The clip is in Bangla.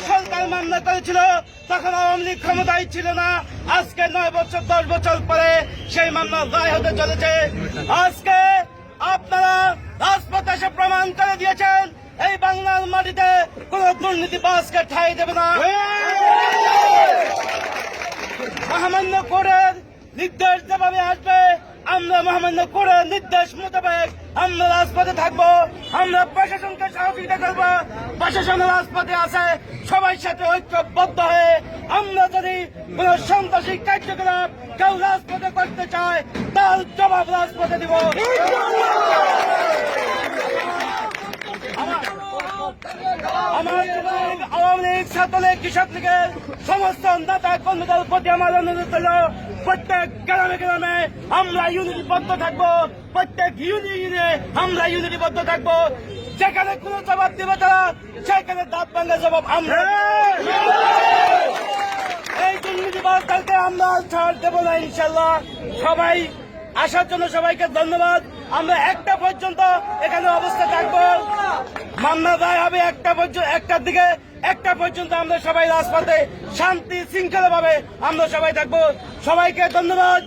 সরকার মামলা করেছিল, তখন আওয়ামী লীগ ক্ষমতায় ছিল না। আজকে 9 বছর 10 বছর পরে সেই মামলা রায় হতে চলেছে। আজকে আপনারা রাজপথে এসে প্রমাণ করে দিয়েছেন এই বাংলার মাটিতে কোন দুর্নীতিবাজকে ঠাঁই দেবে না। মহামান্য কোর্টের নির্দেশ যেভাবে আসবে, আমরা মহামান্য কোর্টের নির্দেশ মোতাবেক আমরা রাজপথে থাকবো। আমরা প্রশাসনকে সহযোগিতা করবো। প্রশাসন রাজপথে আছে, সবাই সাথে ঐক্যবদ্ধ হয়ে আমরা যদি কোন সন্ত্রাসী কার্যকলাপ কেউ রাজপথে করতে চায়, তার জবাব রাজপথে দিব। আমার আওয়ামী লীগ, ছাত্রলীগ, কৃষক লীগের সমস্ত নেতা কর্মীদের প্রতি আমার অনুরোধ হল, প্রত্যেক গ্রামে গ্রামে আমরা ইউনিটিবদ্ধ থাকবো। প্রত্যেক ইউনিয়নে আমরা ইউনিটিবদ্ধ থাকবো। যেখানে কোন জবাব দিবে তারা, সেখানে দাঁত ভাঙা জবাব আমরা। এই দুর্নীতিবাজদেরকে আমরা ছাড় দেবো না ইনশাল্লাহ। সবাই আসার জন্য সবাইকে ধন্যবাদ। আমরা 1টা পর্যন্ত এখানে অবস্থা থাকবো। মামলা দায় হবে 1টার দিকে। 1টা পর্যন্ত আমরা সবাই রাজপথে শান্তি শৃঙ্খলা ভাবে আমরা সবাই থাকবো। সবাইকে ধন্যবাদ।